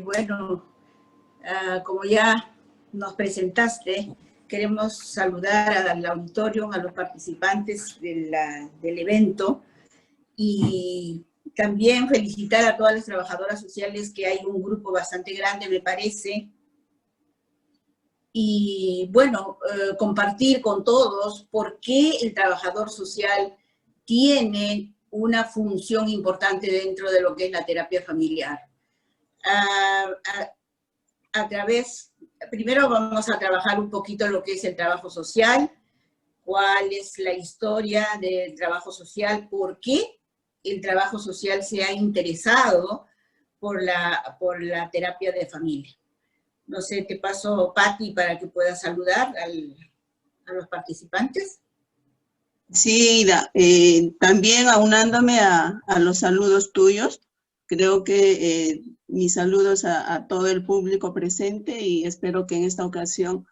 Bueno, como ya nos presentaste, queremos saludar al auditorio, a los participantes del evento y también felicitar a todas las trabajadoras sociales, que hay un grupo bastante grande, me parece. Y bueno, compartir con todos por qué el trabajador social tiene una función importante dentro de lo que es la terapia familiar. Primero vamos a trabajar un poquito lo que es el trabajo social, cuál es la historia del trabajo social, por qué el trabajo social se ha interesado por la terapia de familia. No sé, te paso, Patti, para que puedas saludar a los participantes. Sí, Ida, también aunándome a los saludos tuyos, creo que mis saludos a todo el público presente, y espero que en esta ocasión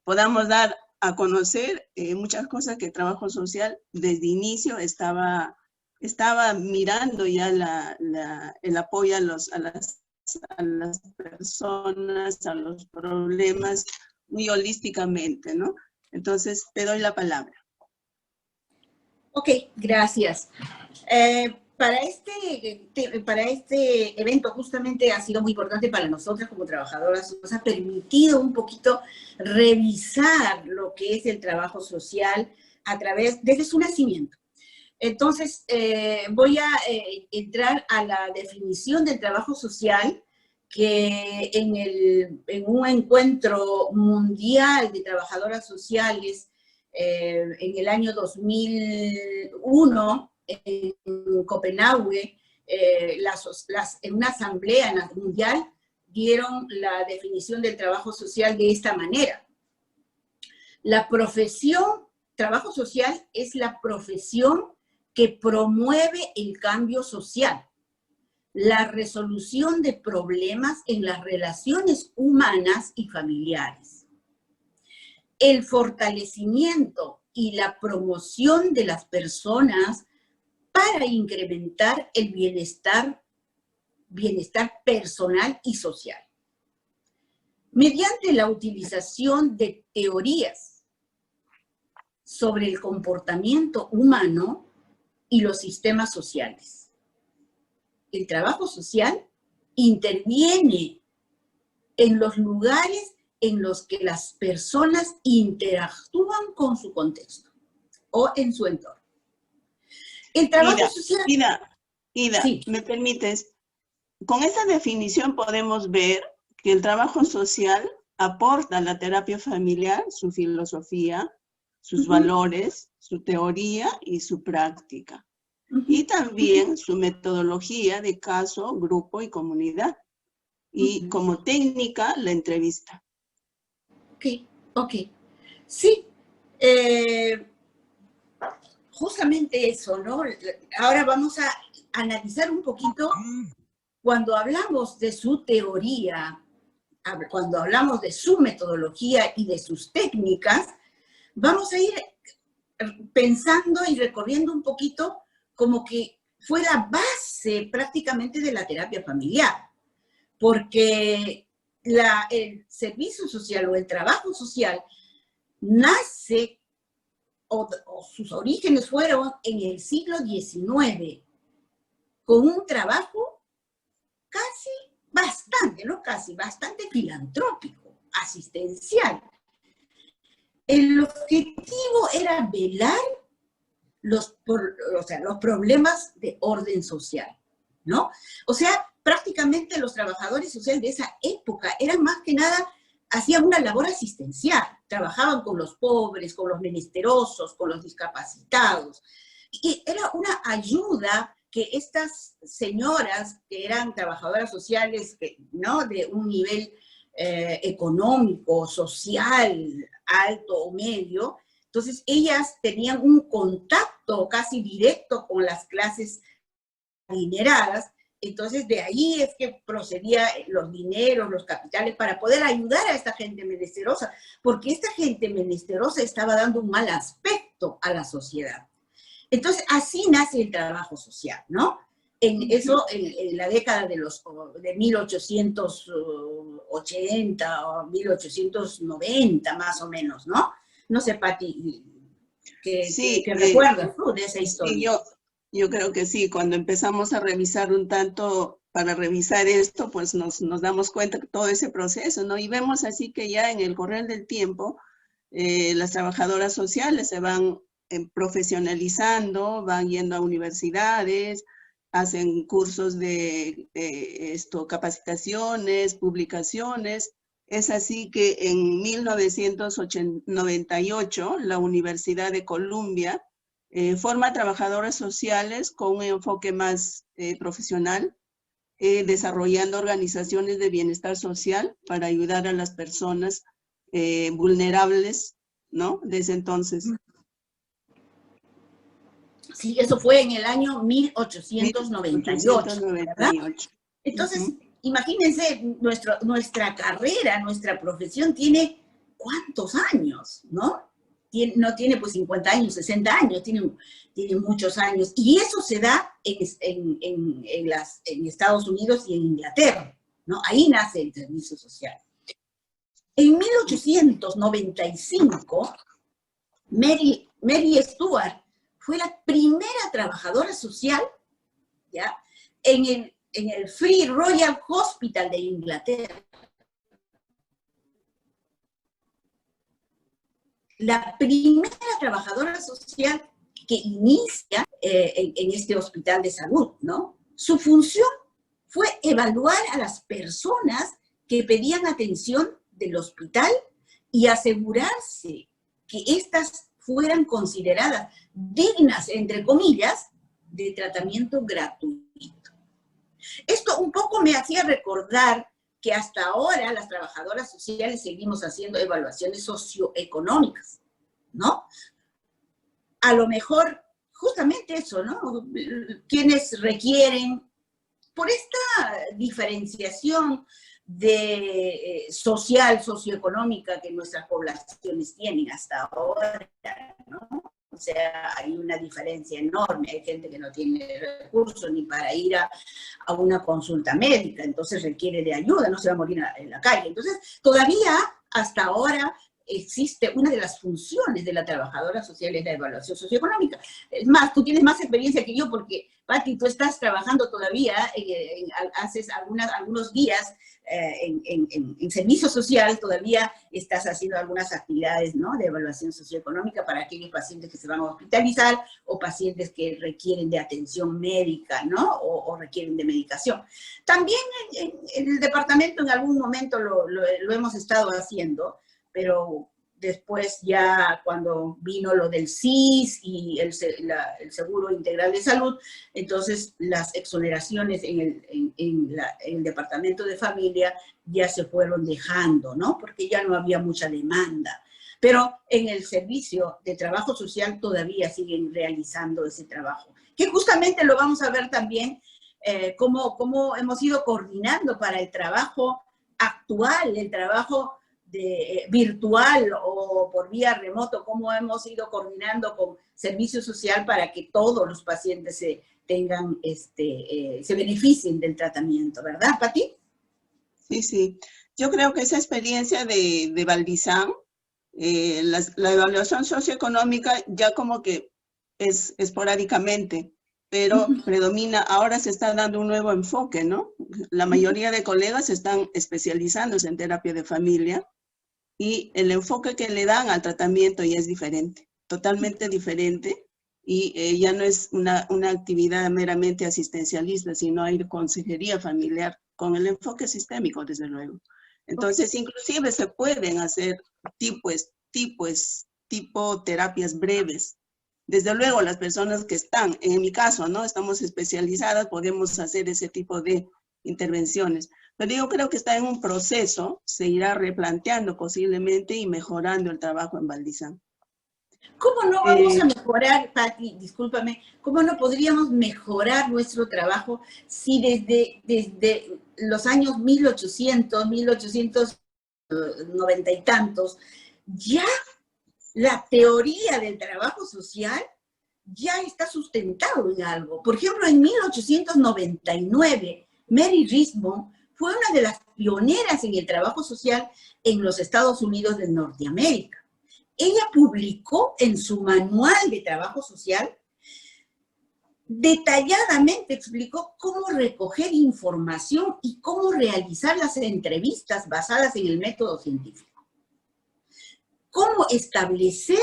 podamos dar a conocer muchas cosas que Trabajo Social desde inicio estaba mirando ya el apoyo a las personas, a los problemas, muy holísticamente, ¿no? Entonces, te doy la palabra. Ok, gracias. Para este evento justamente ha sido muy importante para nosotras como trabajadoras. Nos ha permitido un poquito revisar lo que es el trabajo social desde su nacimiento. Entonces, voy a entrar a la definición del trabajo social, que en un encuentro mundial de trabajadoras sociales en el año 2001, en Copenhague, en una asamblea mundial, dieron la definición del trabajo social de esta manera. La profesión, trabajo social es la profesión que promueve el cambio social, la resolución de problemas en las relaciones humanas y familiares, el fortalecimiento y la promoción de las personas para incrementar el bienestar personal y social, mediante la utilización de teorías sobre el comportamiento humano y los sistemas sociales. El trabajo social interviene en los lugares en los que las personas interactúan con su contexto o en su entorno. El trabajo social... Ida, sí. ¿Me permites? Con esta definición podemos ver que el trabajo social aporta a la terapia familiar su filosofía, sus valores, su teoría y su práctica. Y también su metodología de caso, grupo y comunidad. Y como técnica, la entrevista. Ok. Sí, justamente eso, ¿no? Ahora vamos a analizar un poquito, cuando hablamos de su teoría, cuando hablamos de su metodología y de sus técnicas, vamos a ir pensando y recorriendo un poquito como que fue la base prácticamente de la terapia familiar, porque el servicio social o el trabajo social nace, o sus orígenes fueron en el siglo XIX, con un trabajo bastante filantrópico, asistencial. El objetivo era velar los problemas de orden social, ¿no? O sea, prácticamente los trabajadores sociales de esa época eran más que nada, hacían una labor asistencial, trabajaban con los pobres, con los menesterosos, con los discapacitados, y era una ayuda que estas señoras, que eran trabajadoras sociales, ¿no?, de un nivel económico, social, alto o medio, entonces ellas tenían un contacto casi directo con las clases adineradas. Entonces de ahí es que procedían los dineros, los capitales, para poder ayudar a esta gente menesterosa, porque esta gente menesterosa estaba dando un mal aspecto a la sociedad. Entonces así nace el trabajo social, ¿no? en la década de 1880 o 1890 más o menos, ¿no? No sé, Pati, Sí, ¿qué recuerdas tú de esa sí, historia? yo creo que sí, cuando empezamos a revisar un tanto, para revisar esto, pues nos damos cuenta de todo ese proceso, ¿no? Y vemos así que ya en el correr del tiempo, las trabajadoras sociales se van profesionalizando, van yendo a universidades, hacen cursos de capacitaciones, publicaciones. Es así que en 1998 la Universidad de Columbia forma trabajadoras sociales con un enfoque más profesional, desarrollando organizaciones de bienestar social para ayudar a las personas vulnerables, ¿no? Desde entonces. Sí, eso fue en el año 1898, ¿verdad? 1898. Entonces, imagínense, nuestra carrera, nuestra profesión tiene ¿cuántos años, no? No tiene pues 50 años, 60 años, tiene muchos años. Y eso se da en Estados Unidos y en Inglaterra, ¿no? Ahí nace el servicio social. En 1895, Mary Stuart fue la primera trabajadora social, ¿ya? En el Free Royal Hospital de Inglaterra. La primera trabajadora social que inicia en este hospital de salud, ¿no? Su función fue evaluar a las personas que pedían atención del hospital y asegurarse que éstas fueran consideradas dignas, entre comillas, de tratamiento gratuito. Esto un poco me hacía recordar que hasta ahora las trabajadoras sociales seguimos haciendo evaluaciones socioeconómicas, ¿no? A lo mejor, justamente eso, ¿no? Quienes requieren, por esta diferenciación de socioeconómica que nuestras poblaciones tienen hasta ahora, ¿no? O sea, hay una diferencia enorme. Hay gente que no tiene recursos ni para ir a una consulta médica, entonces requiere de ayuda, no se va a morir en la calle. Entonces, todavía, hasta ahora, existe una de las funciones de la trabajadora social es la evaluación socioeconómica. Es más, tú tienes más experiencia que yo porque, Pati, tú estás trabajando todavía, haces algunos días en servicio social, todavía estás haciendo algunas actividades, ¿no?, de evaluación socioeconómica para aquellos pacientes que se van a hospitalizar o pacientes que requieren de atención médica, ¿no?, o requieren de medicación. También en el departamento en algún momento lo hemos estado haciendo, pero después ya cuando vino lo del SIS y el Seguro Integral de Salud, entonces las exoneraciones en el Departamento de Familia ya se fueron dejando, ¿no? Porque ya no había mucha demanda. Pero en el servicio de trabajo social todavía siguen realizando ese trabajo, que justamente lo vamos a ver también, cómo hemos ido coordinando para el trabajo actual, el trabajo virtual o por vía remoto, cómo hemos ido coordinando con servicio social para que todos los pacientes se beneficien del tratamiento, ¿verdad, Pati? Sí, sí. Yo creo que esa experiencia de Valdizán, la evaluación socioeconómica ya como que es esporádicamente, pero predomina, ahora se está dando un nuevo enfoque, ¿no? La mayoría de colegas están especializándose en terapia de familia, y el enfoque que le dan al tratamiento ya es diferente, totalmente diferente, y ya no es una actividad meramente asistencialista, sino hay consejería familiar con el enfoque sistémico, desde luego. Entonces, inclusive se pueden hacer tipo terapias breves. Desde luego, las personas que están, en mi caso, ¿no?, estamos especializadas, podemos hacer ese tipo de intervenciones. Pero yo creo que está en un proceso, se irá replanteando posiblemente y mejorando el trabajo en Valdizán. ¿Cómo no vamos a mejorar, Pati, discúlpame, cómo no podríamos mejorar nuestro trabajo si desde los años 1890 y tantos, ya la teoría del trabajo social ya está sustentado en algo. Por ejemplo, en 1899, Mary Rismond fue una de las pioneras en el trabajo social en los Estados Unidos de Norteamérica. Ella publicó en su manual de trabajo social, detalladamente explicó cómo recoger información y cómo realizar las entrevistas basadas en el método científico. Cómo establecer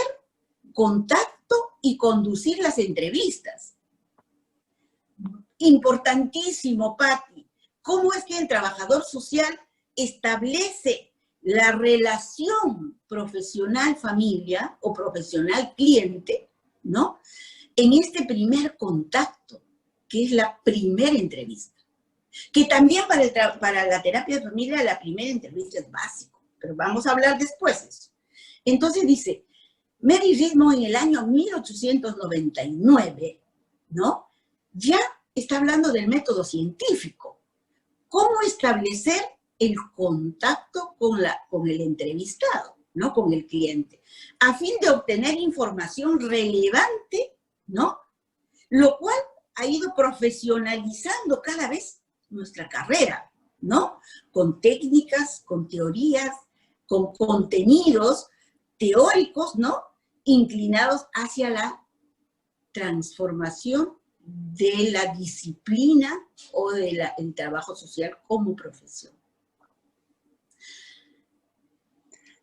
contacto y conducir las entrevistas. Importantísimo, Patti. ¿Cómo es que el trabajador social establece la relación profesional-familia o profesional-cliente, ¿no? En este primer contacto, que es la primera entrevista. Que también para la terapia de familia la primera entrevista es básico, pero vamos a hablar después de eso. Entonces dice, Mary Rismond en el año 1899, ¿no? Ya está hablando del método científico. ¿Cómo establecer el contacto con el entrevistado, ¿no? Con el cliente, a fin de obtener información relevante, ¿no? Lo cual ha ido profesionalizando cada vez nuestra carrera, ¿no? Con técnicas, con teorías, con contenidos teóricos, ¿no? Inclinados hacia la transformación de la disciplina o del trabajo social como profesión.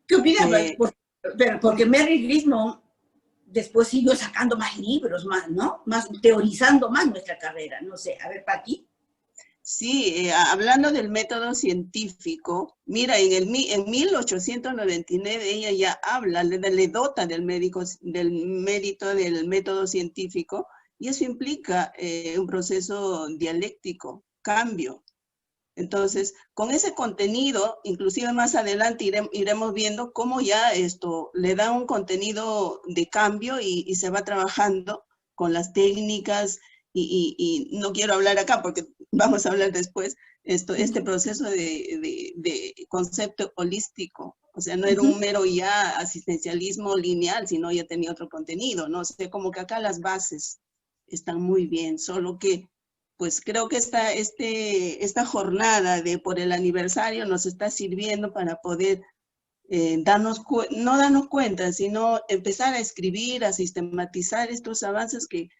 ¿Qué opinas? Porque Mary Rismond después siguió sacando más libros, más, ¿no? Más teorizando más nuestra carrera. No sé, a ver, Patti. Sí, hablando del método científico, mira, en 1899 ella ya habla, le dota del mérito del método científico, y eso implica un proceso dialéctico, cambio. Entonces, con ese contenido, inclusive más adelante iremos viendo cómo ya esto le da un contenido de cambio y se va trabajando con las técnicas y no quiero hablar acá porque vamos a hablar después, este proceso de concepto holístico. O sea, no era un mero ya asistencialismo lineal, sino ya tenía otro contenido, ¿no? O sea, como que acá las bases están muy bien, solo que pues creo que esta jornada por el aniversario nos está sirviendo para poder no darnos cuenta, sino empezar a escribir, a sistematizar estos avances que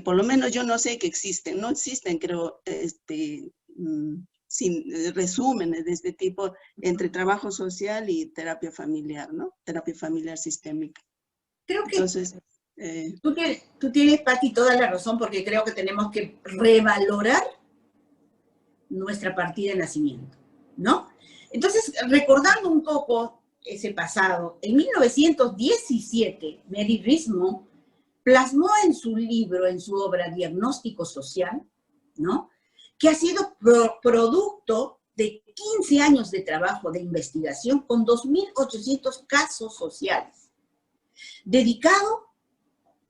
por lo menos yo no sé que existen. No existen, creo, resúmenes de este tipo entre trabajo social y terapia familiar, ¿no? Terapia familiar sistémica. Creo que entonces, tú tienes, Patti, toda la razón, porque creo que tenemos que revalorar nuestra partida de nacimiento, ¿no? Entonces, recordando un poco ese pasado, en 1917, Mary Rismond plasmó en su libro, en su obra Diagnóstico Social, ¿no? Que ha sido producto de 15 años de trabajo de investigación con 2.800 casos sociales, dedicado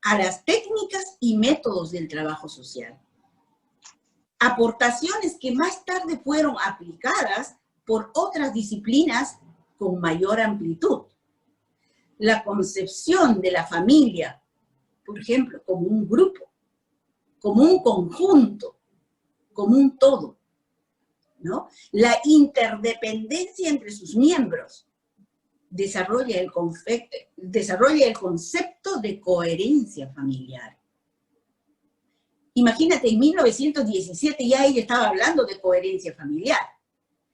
a las técnicas y métodos del trabajo social. Aportaciones que más tarde fueron aplicadas por otras disciplinas con mayor amplitud. La concepción de la familia, por ejemplo, como un grupo, como un conjunto, como un todo, ¿no? La interdependencia entre sus miembros desarrolla el concepto de coherencia familiar. Imagínate, en 1917 ya ella estaba hablando de coherencia familiar,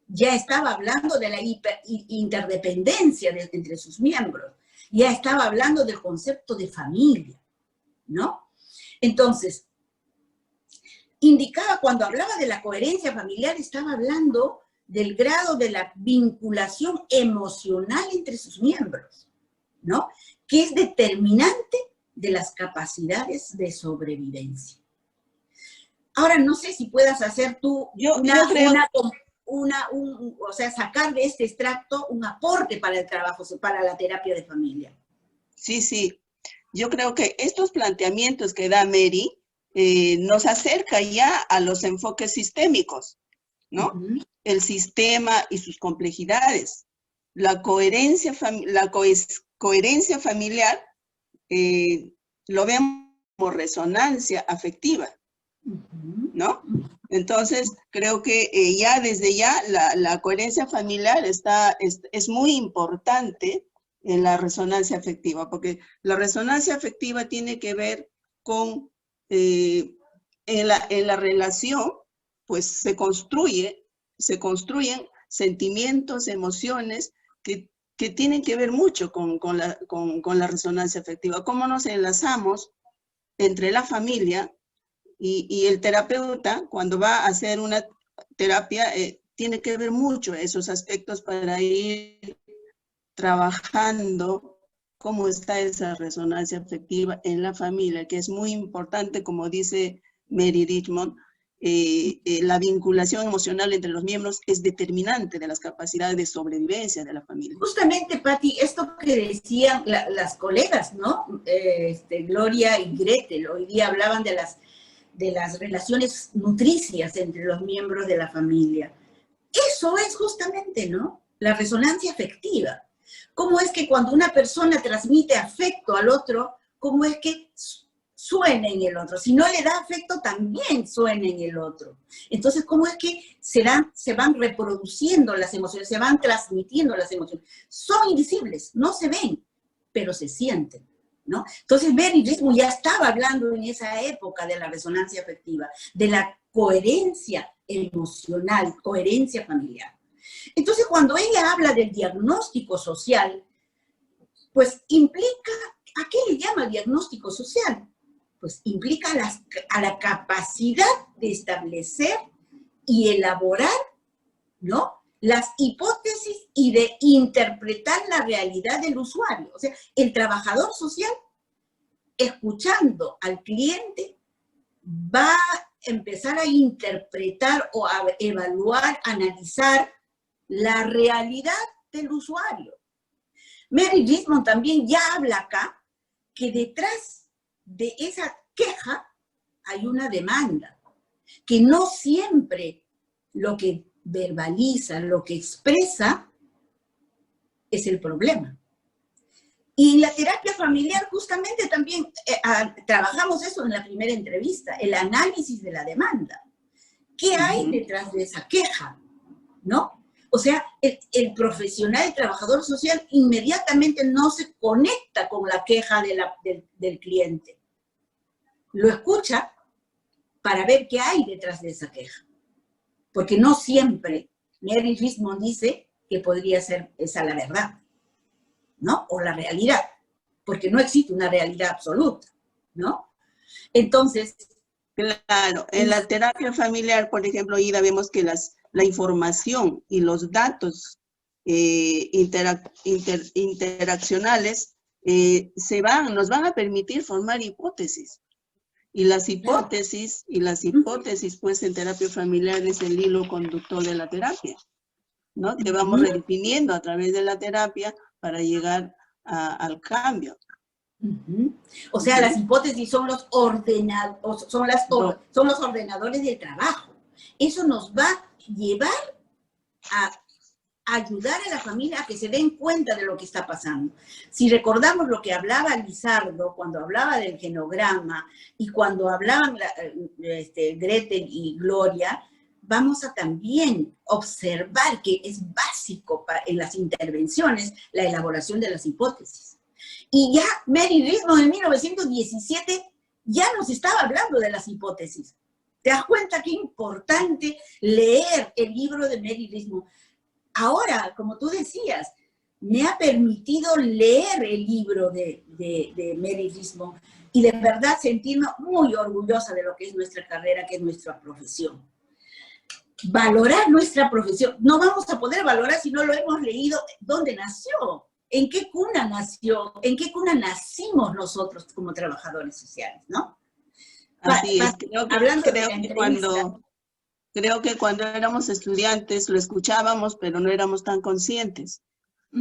ya estaba hablando de la interdependencia entre sus miembros, ya estaba hablando del concepto de familia, ¿no? Entonces, indicaba, cuando hablaba de la coherencia familiar, estaba hablando del grado de la vinculación emocional entre sus miembros, ¿no? Que es determinante de las capacidades de sobrevivencia. Ahora, no sé si puedas hacer tú o sea, sacar de este extracto un aporte para el trabajo, para la terapia de familia. Sí, sí. Yo creo que estos planteamientos que da Mary nos acerca ya a los enfoques sistémicos, ¿no? El sistema y sus complejidades. La coherencia familiar, lo vemos resonancia afectiva, ¿no? Entonces, creo que ya desde ya la coherencia familiar es muy importante en la resonancia afectiva, porque la resonancia afectiva tiene que ver con, en la relación, pues se construyen sentimientos, emociones que tienen que ver mucho con la resonancia afectiva. Cómo nos enlazamos entre la familia y el terapeuta, cuando va a hacer una terapia, tiene que ver mucho esos aspectos para ir trabajando cómo está esa resonancia afectiva en la familia, que es muy importante, como dice Mary Richmond, la vinculación emocional entre los miembros es determinante de las capacidades de sobrevivencia de la familia. Justamente, Patti, esto que decían las colegas, ¿no? Gloria y Gretel, hoy día hablaban de las relaciones nutricias entre los miembros de la familia. Eso es justamente, ¿no? La resonancia afectiva. ¿Cómo es que cuando una persona transmite afecto al otro, cómo es que suena en el otro? Si no le da afecto, también suena en el otro. Entonces, ¿cómo es que se van reproduciendo las emociones, se van transmitiendo las emociones? Son invisibles, no se ven, pero se sienten, ¿no? Entonces, Mary Richmond ya estaba hablando en esa época de la resonancia afectiva, de la coherencia emocional, coherencia familiar. Entonces, cuando ella habla del diagnóstico social, pues implica, ¿a qué le llama diagnóstico social? Pues implica a la capacidad de establecer y elaborar, ¿no?, las hipótesis y de interpretar la realidad del usuario. O sea, el trabajador social, escuchando al cliente, va a empezar a interpretar o a evaluar, analizar la realidad del usuario. Mary Richmond también ya habla acá que detrás de esa queja hay una demanda, que no siempre lo que verbaliza, lo que expresa es el problema. Y en la terapia familiar justamente también trabajamos eso en la primera entrevista, el análisis de la demanda. ¿Qué hay detrás de esa queja? ¿No? O sea, el profesional, el trabajador social, inmediatamente no se conecta con la queja del cliente. Lo escucha para ver qué hay detrás de esa queja. Porque no siempre, Mary Richmond dice que podría ser esa la verdad, ¿no? O la realidad, porque no existe una realidad absoluta, ¿no? Entonces... Claro, en la terapia familiar, por ejemplo, Ida, vemos que la información y los datos interaccionales nos van a permitir formar hipótesis. Y las hipótesis, pues en terapia familiar es el hilo conductor de la terapia, ¿no? Que vamos redefiniendo a través de la terapia para llegar al cambio. O sea, las hipótesis son los ordenadores del trabajo. Eso nos va a llevar a ayudar a la familia a que se den cuenta de lo que está pasando. Si recordamos lo que hablaba Lizardo cuando hablaba del genograma y cuando hablaban Gretel y Gloria, vamos a también observar que es básico en las intervenciones la elaboración de las hipótesis. Y ya Mary Richmond en 1917 ya nos estaba hablando de las hipótesis. ¿Te das cuenta qué importante leer el libro de Mary Richmond? Ahora, como tú decías, me ha permitido leer el libro de Mary Richmond y de verdad sentirme muy orgullosa de lo que es nuestra carrera, que es nuestra profesión. Valorar nuestra profesión. No vamos a poder valorar si no lo hemos leído dónde nació. ¿En qué cuna nació? ¿En qué cuna nacimos nosotros como trabajadores sociales, no? Así es. Creo que cuando éramos estudiantes lo escuchábamos, pero no éramos tan conscientes.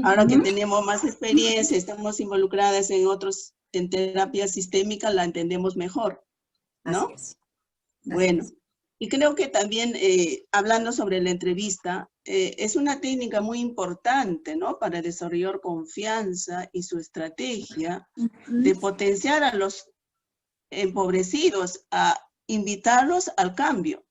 Ahora que tenemos más experiencia, estamos involucradas en terapia sistémica, la entendemos mejor, ¿no? Bueno, y creo que también, hablando sobre la entrevista, es una técnica muy importante, ¿no? Para desarrollar confianza y su estrategia de potenciar a los empobrecidos, a invitarlos al cambio.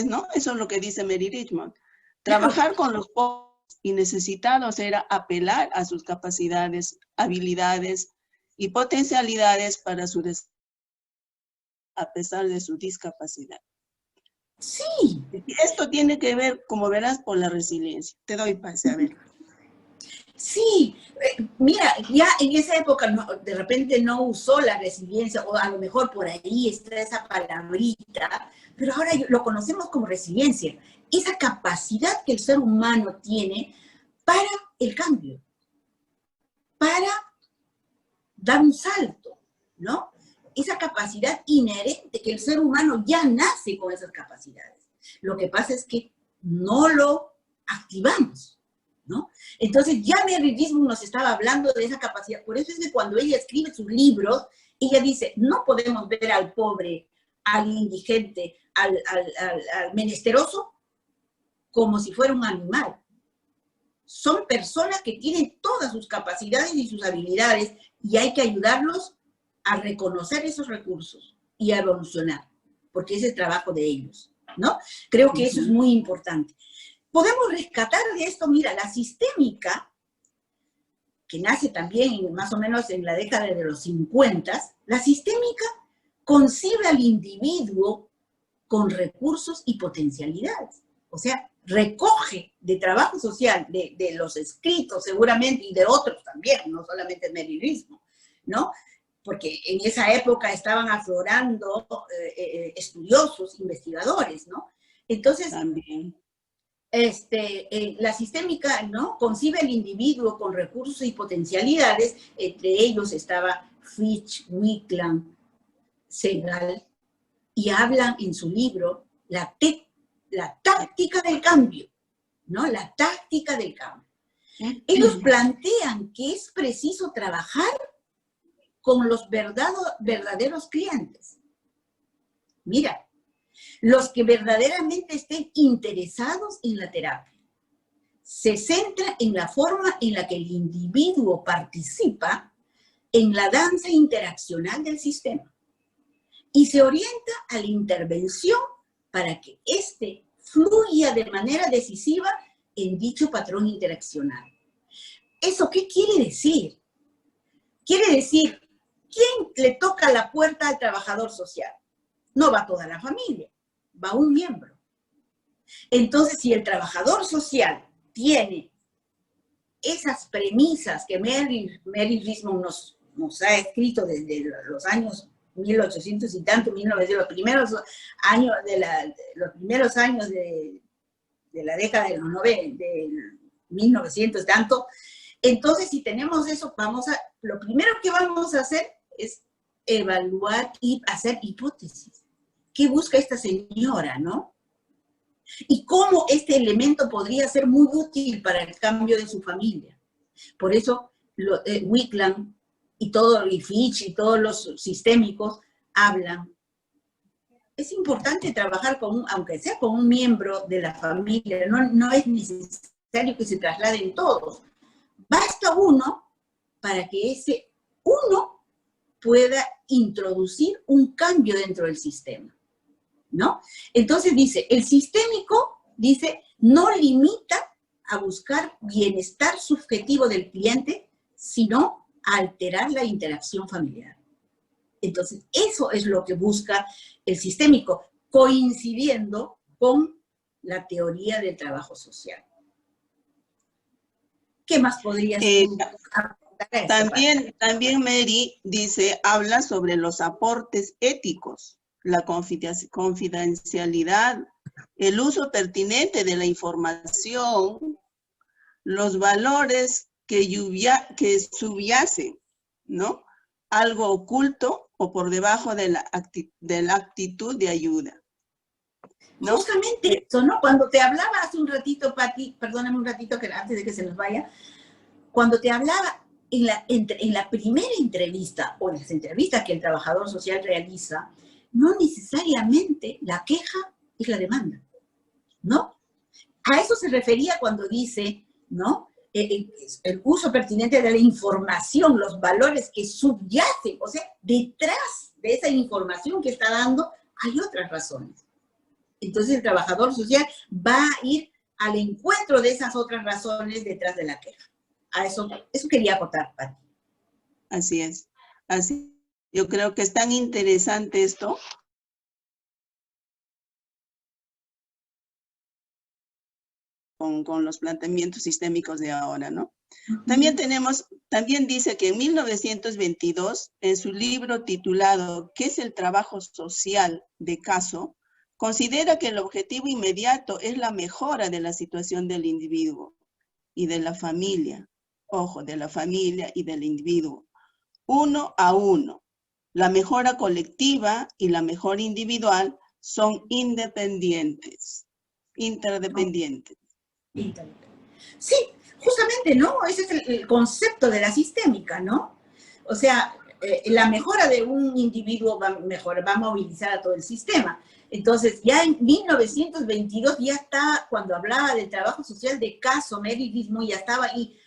¿No? Eso es lo que dice Mary Richmond. Trabajar con los pobres y necesitados era apelar a sus capacidades, habilidades y potencialidades para su desarrollo, a pesar de su discapacidad. Sí. Esto tiene que ver, como verás, por la resiliencia. Te doy pase, a ver. Sí, mira, ya en esa época de repente no usó la resiliencia, o a lo mejor por ahí está esa palabrita, pero ahora lo conocemos como resiliencia, esa capacidad que el ser humano tiene para el cambio, para dar un salto, ¿no? Esa capacidad inherente que el ser humano ya nace con esas capacidades. Lo que pasa es que no lo activamos, ¿no? Entonces ya Mary Richmond nos estaba hablando de esa capacidad. Por eso es que cuando ella escribe sus libros, ella dice, no podemos ver al pobre, al indigente, al menesteroso como si fuera un animal. Son personas que tienen todas sus capacidades y sus habilidades y hay que ayudarlos a reconocer esos recursos y a evolucionar, porque ese es el trabajo de ellos, ¿no? Creo que eso es muy importante. Podemos rescatar de esto, mira, la sistémica, que nace también más o menos en la década de los 50, la sistémica concibe al individuo con recursos y potencialidades. O sea, recoge de trabajo social, de los escritos seguramente, y de otros también, no solamente Mary Richmond, ¿no? Porque en esa época estaban aflorando estudiosos, investigadores, ¿no? Entonces, también. La sistémica, ¿no? Concibe al individuo con recursos y potencialidades, entre ellos estaba Fitch, Wickland, Segal, y hablan en su libro la táctica del cambio, ¿no? La táctica del cambio. Ellos plantean que es preciso trabajar con los verdaderos clientes. Mira, los que verdaderamente estén interesados en la terapia. Se centra en la forma en la que el individuo participa en la danza interaccional del sistema y se orienta a la intervención para que éste fluya de manera decisiva en dicho patrón interaccional. ¿Eso qué quiere decir? Quiere decir, ¿quién le toca la puerta al trabajador social? No va toda la familia, va un miembro. Entonces, si el trabajador social tiene esas premisas que Mary Richmond nos ha escrito desde los años 1800 y tanto, 1900, los primeros años de la década de los 90, de 1900 y tanto, entonces si tenemos eso, lo primero que vamos a hacer es evaluar y hacer hipótesis. ¿Qué busca esta señora, no? Y cómo este elemento podría ser muy útil para el cambio de su familia. Por eso Wickland y Fitch y todos los sistémicos hablan. Es importante trabajar aunque sea con un miembro de la familia, no es necesario que se trasladen todos. Basta uno para que ese uno pueda introducir un cambio dentro del sistema, ¿no? Entonces dice, el sistémico, dice, no limita a buscar bienestar subjetivo del cliente, sino a alterar la interacción familiar. Entonces, eso es lo que busca el sistémico, coincidiendo con la teoría del trabajo social. ¿Qué más podrías También Mary dice, habla sobre los aportes éticos, la confidencialidad, el uso pertinente de la información, los valores que subyacen, ¿no? Algo oculto o por debajo de la actitud de ayuda, ¿no? Justamente eso, ¿no? Cuando te hablaba hace un ratito, Pati, perdóname un ratito antes de que se nos vaya, cuando te hablaba en la primera entrevista o en las entrevistas que el trabajador social realiza, no necesariamente la queja es la demanda, ¿no? A eso se refería cuando dice, ¿no? El uso pertinente de la información, los valores que subyacen, o sea, detrás de esa información que está dando, hay otras razones. Entonces el trabajador social va a ir al encuentro de esas otras razones detrás de la queja. A eso quería acotar, Pati. Así es. Así. Yo creo que es tan interesante esto. Con los planteamientos sistémicos de ahora, ¿no? También dice que en 1922, en su libro titulado ¿Qué es el trabajo social de caso?, considera que el objetivo inmediato es la mejora de la situación del individuo y de la familia. Ojo, de la familia y del individuo. Uno a uno. La mejora colectiva y la mejora individual son independientes, interdependientes. Sí, justamente, ¿no? Ese es el concepto de la sistémica, ¿no? O sea, la mejora de un individuo va a movilizar a todo el sistema. Entonces, ya en 1922 ya está, cuando hablaba del trabajo social de caso, Mary Dismo ya estaba ahí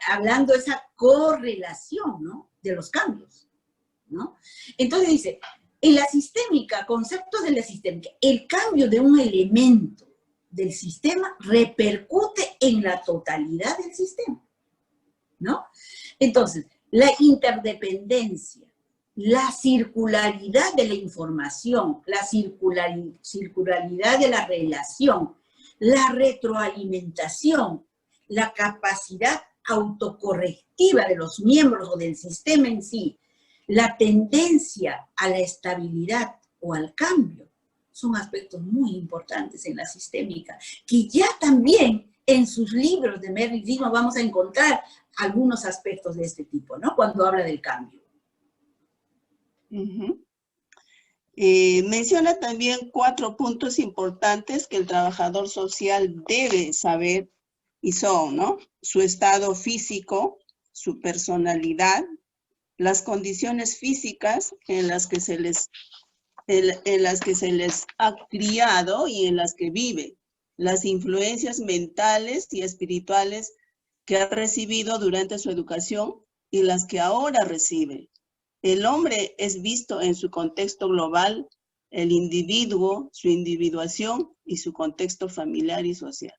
hablando de esa correlación, ¿no? De los cambios, ¿no? Entonces dice, en la sistémica, conceptos de la sistémica, el cambio de un elemento del sistema repercute en la totalidad del sistema, ¿no? Entonces, la interdependencia, la circularidad de la información, la circularidad de la relación, la retroalimentación, la capacidad autocorrectiva de los miembros o del sistema en sí, la tendencia a la estabilidad o al cambio, son aspectos muy importantes en la sistémica, que ya también en sus libros de Merritt Dismo vamos a encontrar algunos aspectos de este tipo, ¿no? Cuando habla del cambio. Menciona también 4 puntos importantes que el trabajador social debe saber y son, ¿no? Su estado físico, su personalidad, las condiciones físicas en las que se les ha criado y en las que vive, las influencias mentales y espirituales que ha recibido durante su educación y las que ahora recibe. El hombre es visto en su contexto global, el individuo, su individuación y su contexto familiar y social.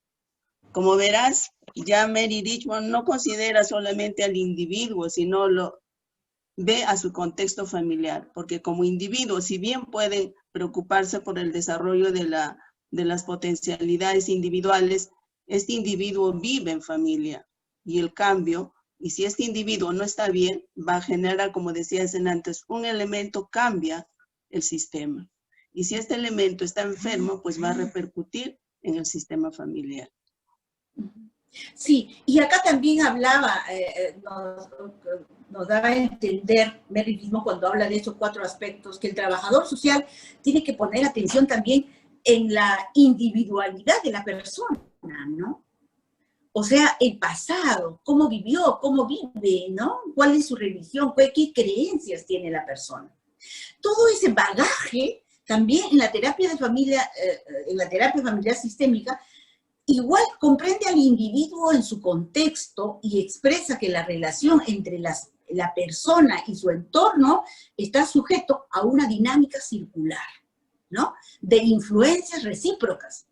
Como verás, ya Mary Richmond no considera solamente al individuo, sino ve a su contexto familiar, porque como individuo, si bien pueden preocuparse por el desarrollo de las potencialidades individuales, este individuo vive en familia y el cambio, y si este individuo no está bien, va a generar, como decías antes, un elemento cambia el sistema. Y si este elemento está enfermo, pues va a repercutir en el sistema familiar. Sí, y acá también hablaba, nos daba a entender Merritt mismo cuando habla de esos 4 aspectos, que el trabajador social tiene que poner atención también en la individualidad de la persona, ¿no? O sea, el pasado, cómo vivió, cómo vive, ¿no? ¿Cuál es su religión? ¿Qué creencias tiene la persona? Todo ese bagaje también en la terapia de familia, en la terapia familiar sistémica, igual comprende al individuo en su contexto y expresa que la relación entre la persona y su entorno está sujeto a una dinámica circular, ¿no? De influencias recíprocas.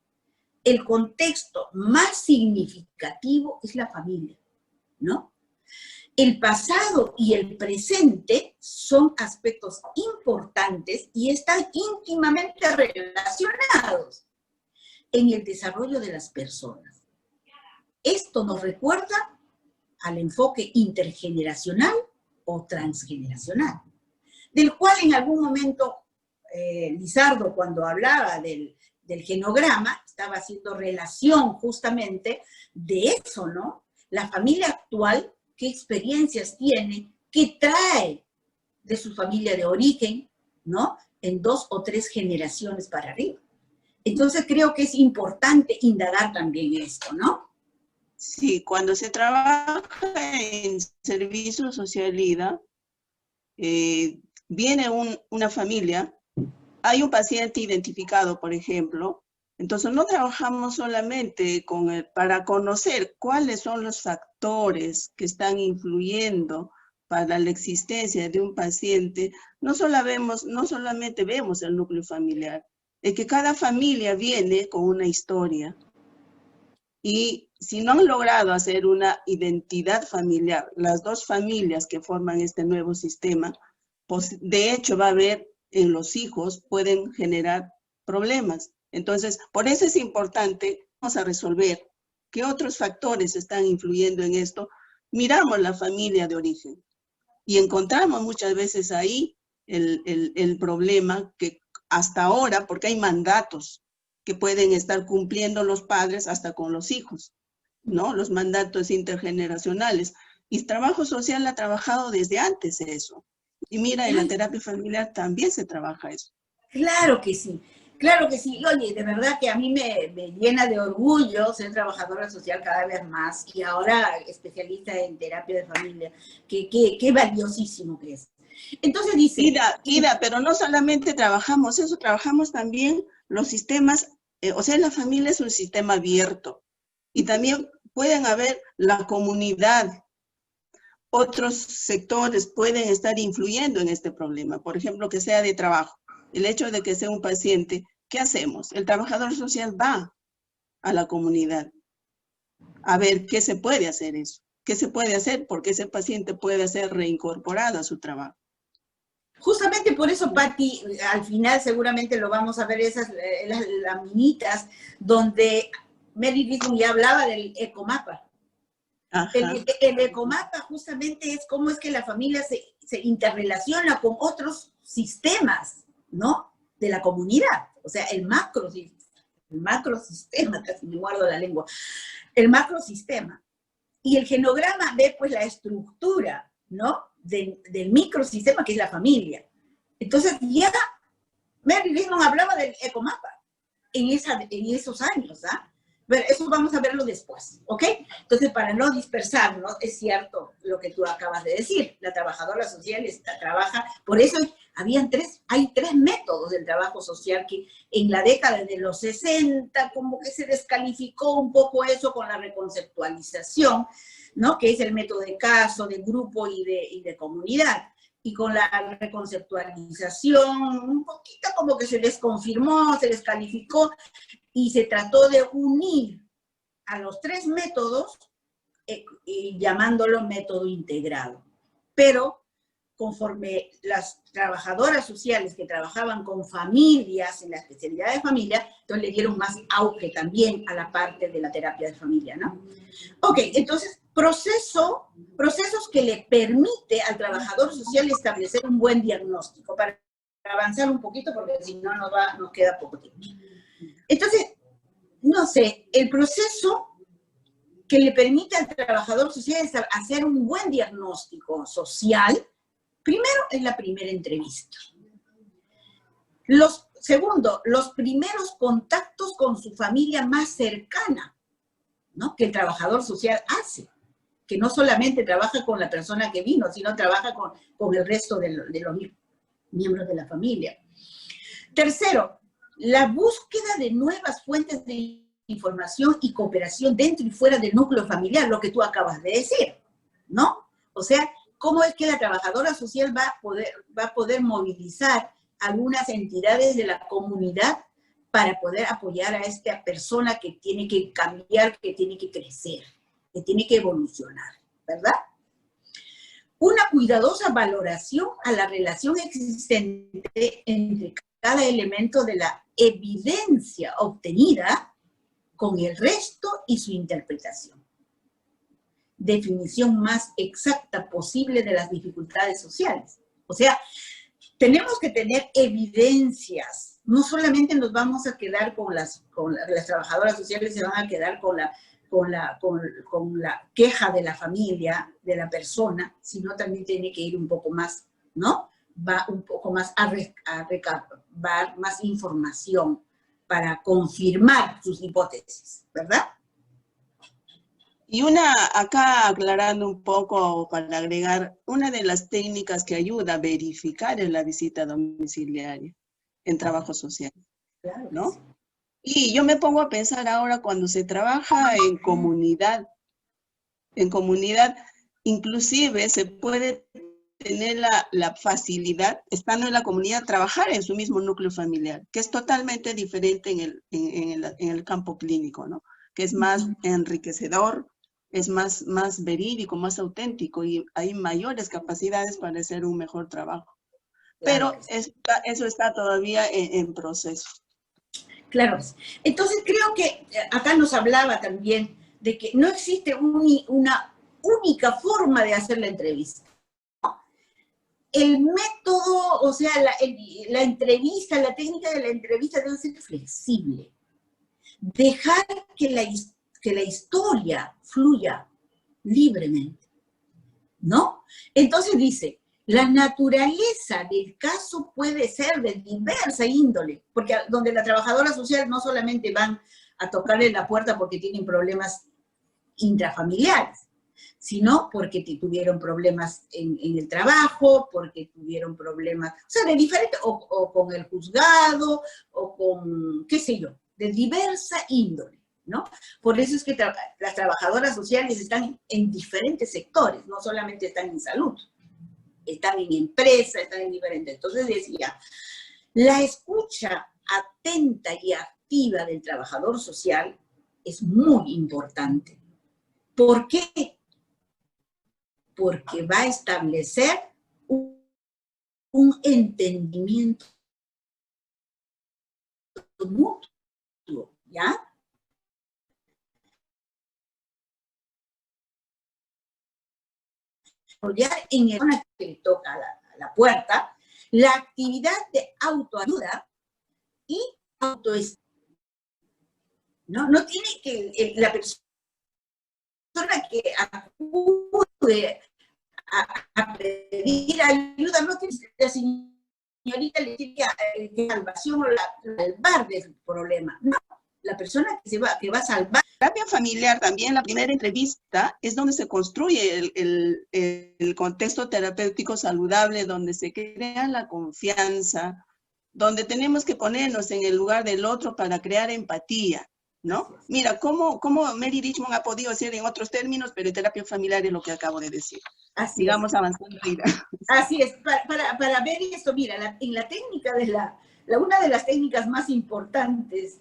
El contexto más significativo es la familia, ¿no? El pasado y el presente son aspectos importantes y están íntimamente relacionados en el desarrollo de las personas. Esto nos recuerda al enfoque intergeneracional o transgeneracional, del cual en algún momento Lizardo, cuando hablaba del genograma, estaba haciendo relación justamente de eso, ¿no? La familia actual, qué experiencias tiene, qué trae de su familia de origen, ¿no? En 2 o 3 generaciones para arriba. Entonces creo que es importante indagar también esto, ¿no? Sí, cuando se trabaja en servicio social IDA, viene una familia, hay un paciente identificado, por ejemplo, entonces no trabajamos solamente para conocer cuáles son los factores que están influyendo para la existencia de un paciente, no solamente vemos el núcleo familiar, es que cada familia viene con una historia. Y si no han logrado hacer una identidad familiar, las dos familias que forman este nuevo sistema, pues de hecho va a haber en los hijos, pueden generar problemas. Entonces, por eso es importante, vamos a resolver qué otros factores están influyendo en esto. Miramos la familia de origen y encontramos muchas veces ahí el problema que hasta ahora, porque hay mandatos que pueden estar cumpliendo los padres hasta con los hijos, ¿no? Los mandatos intergeneracionales. Y el trabajo social ha trabajado desde antes eso. Y mira, en la terapia familiar también se trabaja eso. Claro que sí, claro que sí. Oye, de verdad que a mí me llena de orgullo ser trabajadora social cada vez más y ahora especialista en terapia de familia. Qué valiosísimo que es. Entonces dice... Ida, pero no solamente trabajamos eso, trabajamos también los sistemas, o sea, la familia es un sistema abierto y también pueden haber la comunidad, otros sectores pueden estar influyendo en este problema, por ejemplo, que sea de trabajo, el hecho de que sea un paciente, ¿qué hacemos? El trabajador social va a la comunidad a ver qué se puede hacer eso, qué se puede hacer porque ese paciente puede ser reincorporado a su trabajo. Justamente por eso, Patti, al final seguramente lo vamos a ver esas las laminitas donde Mary Risman ya hablaba del ecomapa. El ecomapa justamente es cómo es que la familia se interrelaciona con otros sistemas, ¿no? De la comunidad. O sea, el macrosistema, casi me guardo la lengua, el macrosistema. Y el genograma ve pues la estructura, ¿no? Del microsistema que es la familia. Entonces ya Mary Risman hablaba del ecomapa en esos años, ¿ah? Pero eso vamos a verlo después, ¿ok? Entonces, para no dispersarnos, es cierto lo que tú acabas de decir, la trabajadora social trabaja, por eso hay tres métodos del trabajo social que en la década de los 60 como que se descalificó un poco eso con la reconceptualización, ¿no? Que es el método de caso, de grupo y de comunidad. Y con la reconceptualización, un poquito como que se les confirmó, se les calificó, y se trató de unir a los tres métodos llamándolo método integrado. Pero conforme las trabajadoras sociales que trabajaban con familias en la especialidad de familia, entonces le dieron más auge también a la parte de la terapia de familia, ¿no? Ok, entonces procesos que le permite al trabajador social establecer un buen diagnóstico, para avanzar un poquito porque si no nos queda poco tiempo. Entonces, no sé, el proceso que le permite al trabajador social hacer un buen diagnóstico social, primero es la primera entrevista. Segundo, los primeros contactos con su familia más cercana, ¿no? Que el trabajador social hace, que no solamente trabaja con la persona que vino, sino trabaja con el resto de los miembros de la familia. Tercero, la búsqueda de nuevas fuentes de información y cooperación dentro y fuera del núcleo familiar, lo que tú acabas de decir, ¿no? O sea, ¿cómo es que la trabajadora social va a poder movilizar algunas entidades de la comunidad para poder apoyar a esta persona que tiene que cambiar, que tiene que crecer, que tiene que evolucionar, ¿verdad? Una cuidadosa valoración a la relación existente entre cada elemento de la evidencia obtenida con el resto y su interpretación. Definición más exacta posible de las dificultades sociales. O sea, tenemos que tener evidencias. No solamente nos vamos a quedar con las trabajadoras sociales, se van a quedar con la queja de la familia, de la persona, sino también tiene que ir un poco más, ¿no? Va un poco más a recabar más información para confirmar sus hipótesis, ¿verdad? Y acá aclarando un poco para agregar, una de las técnicas que ayuda a verificar es la visita domiciliaria en trabajo social, Claro, ¿no? sí. Y yo me pongo a pensar ahora cuando se trabaja en comunidad, inclusive se puede tener la facilidad, estando en la comunidad, trabajar en su mismo núcleo familiar, que es totalmente diferente en el campo clínico, ¿no? Que es más enriquecedor, es más verídico, más auténtico, y hay mayores capacidades para hacer un mejor trabajo. Claro Pero eso está todavía en proceso. Claro. Entonces creo que acá nos hablaba también de que no existe una única forma de hacer la entrevista. El método, o sea, la entrevista, la técnica de la entrevista debe ser flexible. Dejar que la historia fluya libremente, ¿no? Entonces dice, la naturaleza del caso puede ser de diversa índole, porque donde la trabajadora social no solamente van a tocarle la puerta porque tienen problemas intrafamiliares, sino porque tuvieron problemas en el trabajo, porque tuvieron problemas, o sea, de diferente, o con el juzgado, o con, qué sé yo, de diversa índole, ¿no? Por eso es que las trabajadoras sociales están en diferentes sectores, no solamente están en salud, están en empresa, están en diferentes. Entonces decía, la escucha atenta y activa del trabajador social es muy importante. ¿Por qué? Porque va a establecer un entendimiento mutuo, ¿ya? En el que le toca la puerta, la actividad de autoayuda y autoestima. No tiene que la persona que acude a pedir ayuda, no tiene la señorita le tiene que salvación o salvar del problema. No, la persona que va a salvar. La terapia familiar también, la primera entrevista, es donde se construye el contexto terapéutico saludable, donde se crea la confianza, donde tenemos que ponernos en el lugar del otro para crear empatía, ¿no? Mira, cómo Mary Richmond ha podido hacer en otros términos, pero en terapia familiar es lo que acabo de decir. Así Sigamos es. avanzando. Así es, para ver esto, mira, en la técnica de una de las técnicas más importantes,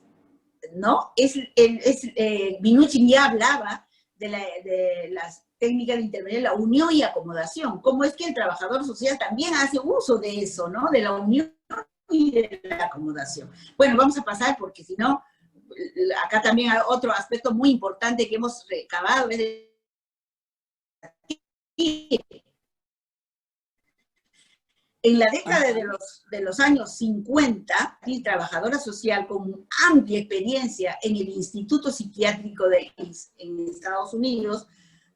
¿no? Minuchin ya hablaba de las técnicas de intervenir, la unión y acomodación. Cómo es que el trabajador social también hace uso de eso, ¿no? De la unión y de la acomodación. Bueno, vamos a pasar porque si no, acá también hay otro aspecto muy importante que hemos recabado, es en la década de los años 50, la trabajadora social con amplia experiencia en el Instituto Psiquiátrico en Estados Unidos,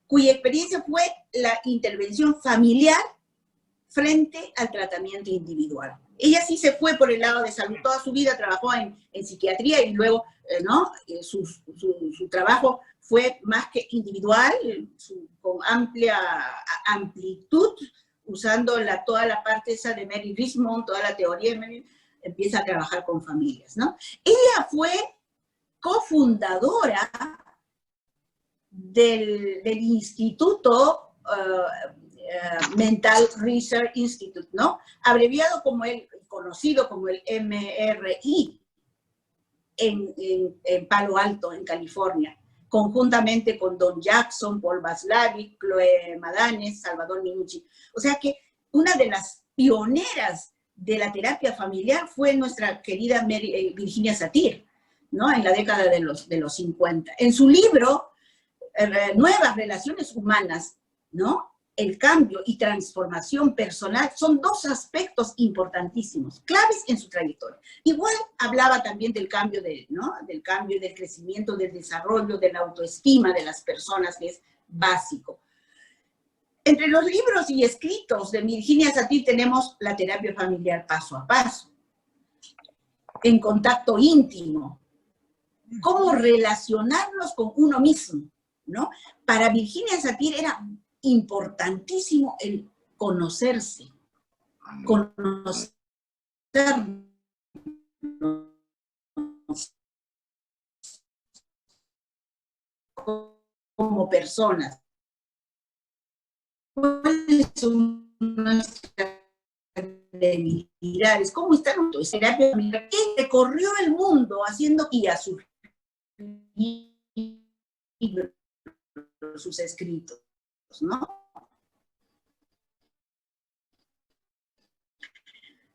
cuya experiencia fue la intervención familiar frente al tratamiento individual. Ella sí se fue por el lado de salud, toda su vida trabajó en psiquiatría y luego, ¿no? Su trabajo fue más que individual, con amplia amplitud, usando toda la parte esa de Mary Richmond, toda la teoría de Mary, empieza a trabajar con familias, ¿no? Ella fue cofundadora del Instituto Mental Research Institute, ¿no? Abreviado conocido como el MRI en Palo Alto, en California, conjuntamente con Don Jackson, Paul Václavic, Chloe Madanes, Salvador Minuchin. O sea que una de las pioneras de la terapia familiar fue nuestra querida Virginia Satir, ¿no? En la década de los 50. En su libro, Nuevas Relaciones Humanas, ¿no? El cambio y transformación personal son dos aspectos importantísimos, claves en su trayectoria. Igual hablaba también del cambio, ¿no? Del cambio, del crecimiento, del desarrollo, de la autoestima de las personas, que es básico. Entre los libros y escritos de Virginia Satir tenemos la terapia familiar paso a paso, en contacto íntimo, cómo relacionarnos con uno mismo, ¿no? Para Virginia Satir era importantísimo el conocerse como personas. cuáles son nuestras debilidades, cómo está nuestra terapia familiar, que recorrió el mundo haciendo guía sus libros, sus escritos, ¿no?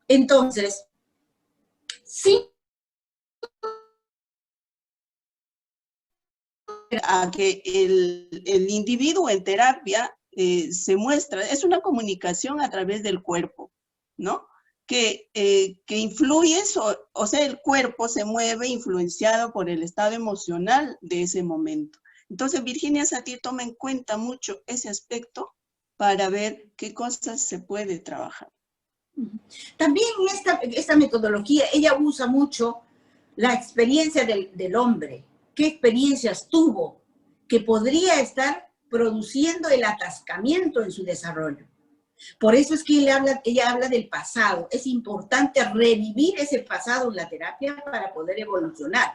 Entonces, sí, a que el individuo en terapia se muestra, es una comunicación a través del cuerpo, ¿no? Que influye, o sea, el cuerpo se mueve influenciado por el estado emocional de ese momento. Entonces, Virginia Satir toma en cuenta mucho ese aspecto para ver qué cosas se puede trabajar. También esta metodología, ella usa mucho la experiencia del hombre. ¿Qué experiencias tuvo que podría estar produciendo el atascamiento en su desarrollo? Por eso es que ella habla del pasado. Es importante revivir ese pasado en la terapia para poder evolucionar.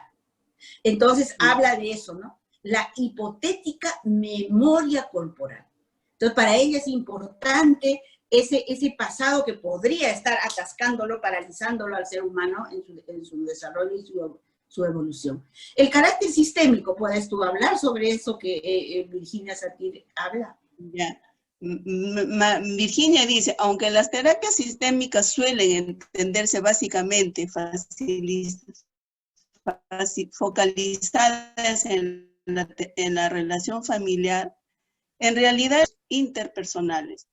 Entonces, habla de eso, ¿no? La hipotética memoria corporal. Entonces, para ella es importante ese pasado que podría estar atascándolo, paralizándolo al ser humano en su desarrollo y su evolución. El carácter sistémico, ¿puedes tú hablar sobre eso que Virginia Satir habla? Ya. Virginia dice, aunque las terapias sistémicas suelen entenderse básicamente focalizadas en la relación familiar, en realidad son interpersonales,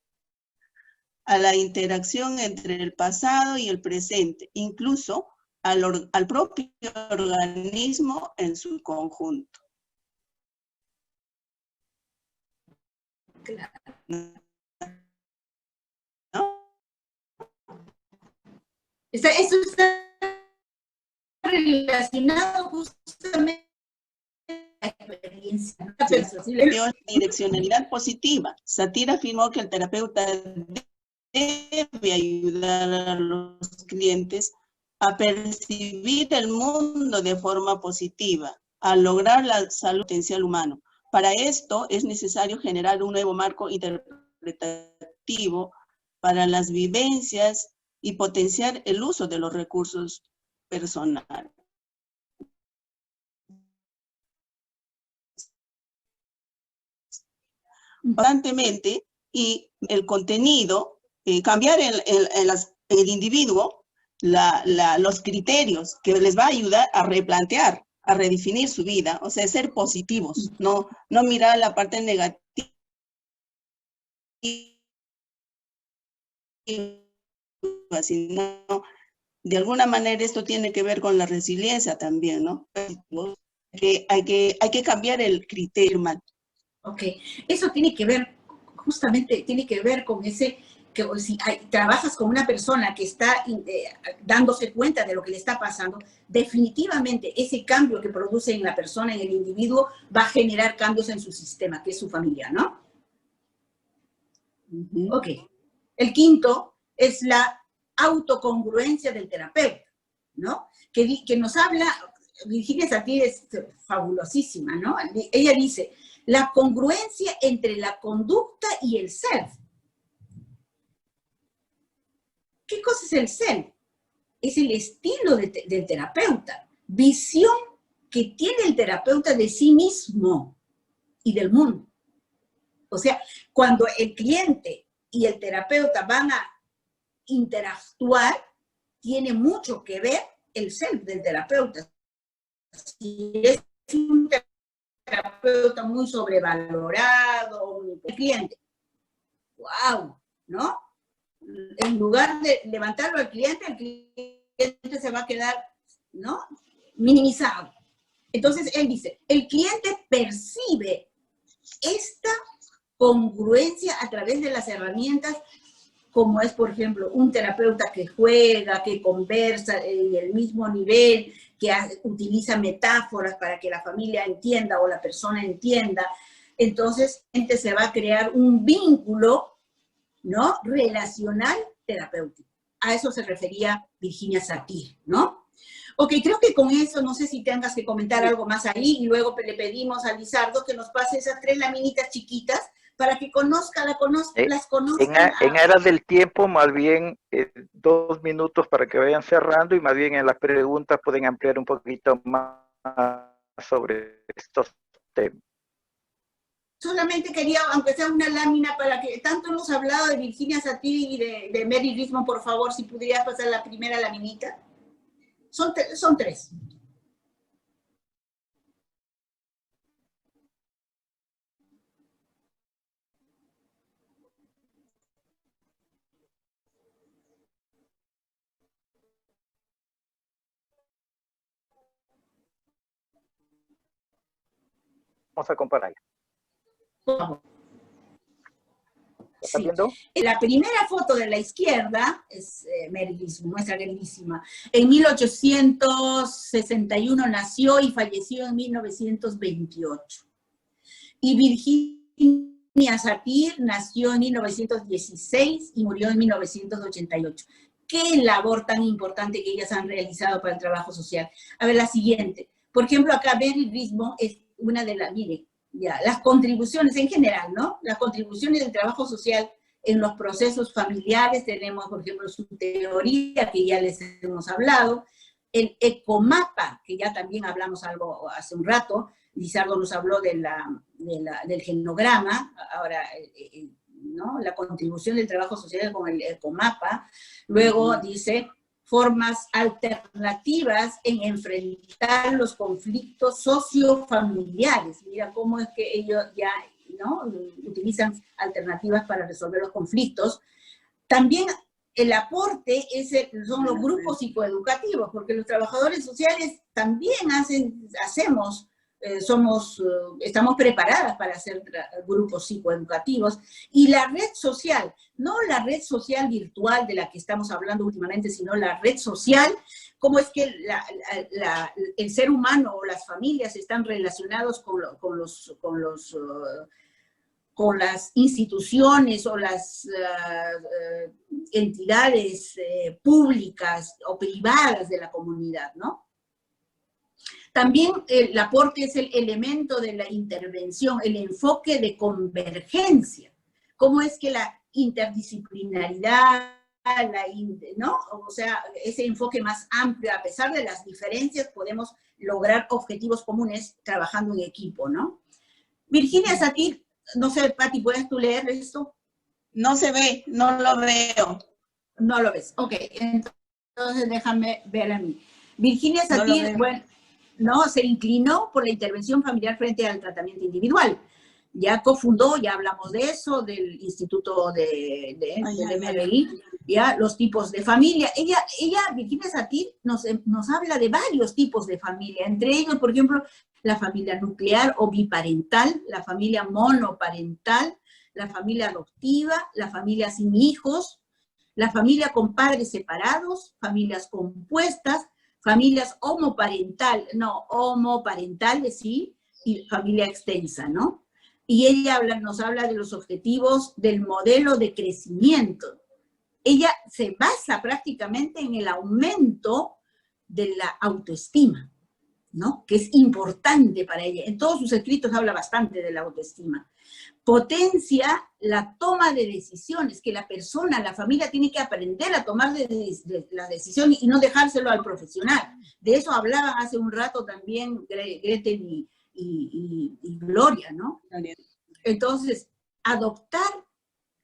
a la interacción entre el pasado y el presente, incluso al propio organismo en su conjunto. Claro. ¿No? Eso está relacionado justamente a la experiencia. Direccionalidad positiva. Satir afirmó que el terapeuta debe ayudar a los clientes a percibir el mundo de forma positiva, a lograr la salud potencial humano. Para esto es necesario generar un nuevo marco interpretativo para las vivencias y potenciar el uso de los recursos personales. Constantemente, y el contenido, cambiar el individuo, los criterios que les va a ayudar a replantear, a redefinir su vida, o sea, ser positivos, no mirar la parte negativa, sino de alguna manera esto tiene que ver con la resiliencia también, ¿no? Que hay que cambiar el criterio mal. Ok, eso tiene que ver, justamente tiene que ver con ese, que si trabajas con una persona que está dándose cuenta de lo que le está pasando, definitivamente ese cambio que produce en la persona, en el individuo, va a generar cambios en su sistema, que es su familia, ¿no? Ok. El quinto es la autocongruencia del terapeuta, ¿no? Que nos habla, Virginia Satir es fabulosísima, ¿no? Ella dice, la congruencia entre la conducta y el ser. ¿Qué cosa es el ser? Es el estilo del terapeuta, visión que tiene el terapeuta de sí mismo y del mundo. O sea, cuando el cliente y el terapeuta van a interactuar, tiene mucho que ver el ser del terapeuta. Si es un terapeuta muy sobrevalorado, el cliente, wow, ¿no? En lugar de levantarlo al cliente, el cliente se va a quedar, ¿no? Minimizado. Entonces, él dice, el cliente percibe esta congruencia a través de las herramientas, como es, por ejemplo, un terapeuta que juega, que conversa en el mismo nivel, que utiliza metáforas para que la familia entienda o la persona entienda. Entonces, se va a crear un vínculo, ¿no? Relacional terapéutico. A eso se refería Virginia Satir, ¿no? Ok, creo que con eso, no sé si tengas que comentar algo más ahí, y luego le pedimos a Lizardo que nos pase esas 3 laminitas chiquitas para que las conozcan. En aras del tiempo, más bien 2 minutos para que vayan cerrando, y más bien en las preguntas pueden ampliar un poquito más sobre estos temas. Solamente quería, aunque sea una lámina, para que tanto hemos hablado de Virginia Satir y de Mary Risman, por favor, si pudieras pasar la primera laminita. Son 3. Vamos a comparar. Por favor. ¿Estás Sí. viendo? La primera foto de la izquierda es Mary Risman, nuestra queridísima. En 1861 nació y falleció en 1928. Y Virginia Satir nació en 1916 y murió en 1988. ¿Qué labor tan importante que ellas han realizado para el trabajo social? A ver, la siguiente. Por ejemplo, acá Mary Risman es una de las, mire, ya, las contribuciones en general, ¿no? Las contribuciones del trabajo social en los procesos familiares. Tenemos, por ejemplo, su teoría, que ya les hemos hablado, el ecomapa, que ya también hablamos algo hace un rato. Lizardo nos habló del genograma, ahora, ¿no? La contribución del trabajo social con el ecomapa. Luego dice formas alternativas en enfrentar los conflictos sociofamiliares. Mira cómo es que ellos ya, ¿no?, utilizan alternativas para resolver los conflictos. También el aporte son los grupos psicoeducativos, porque los trabajadores sociales también estamos preparadas para hacer grupos psicoeducativos. Y la red social, no la red social virtual de la que estamos hablando últimamente, sino la red social, cómo es que el ser humano o las familias están relacionados con las instituciones o las entidades públicas o privadas de la comunidad, ¿no? También el aporte es el elemento de la intervención, el enfoque de convergencia. ¿Cómo es que la interdisciplinaridad, ¿no? O sea, ese enfoque más amplio, a pesar de las diferencias, podemos lograr objetivos comunes trabajando en equipo, ¿no? Virginia Satir, no sé, Pati, ¿puedes tú leer esto? No se ve, no lo veo. No lo ves, ok. Entonces déjame ver a mí. Virginia Satir, bueno, no, se inclinó por la intervención familiar frente al tratamiento individual. Ya cofundó, ya hablamos de eso, del Instituto del MRI, ya los tipos de familia. Virginia Satir, nos habla de varios tipos de familia, entre ellos, por ejemplo, la familia nuclear o biparental, la familia monoparental, la familia adoptiva, la familia sin hijos, la familia con padres separados, familias compuestas, familias homoparentales, sí, y familia extensa, ¿no? Y ella nos habla de los objetivos del modelo de crecimiento. Ella se basa prácticamente en el aumento de la autoestima, ¿no? Que es importante para ella. En todos sus escritos habla bastante de la autoestima. Potencia la toma de decisiones, que la persona, la familia tiene que aprender a tomar las decisiones y no dejárselo al profesional. De eso hablaban hace un rato también Gretel y Gloria, ¿no? Entonces, adoptar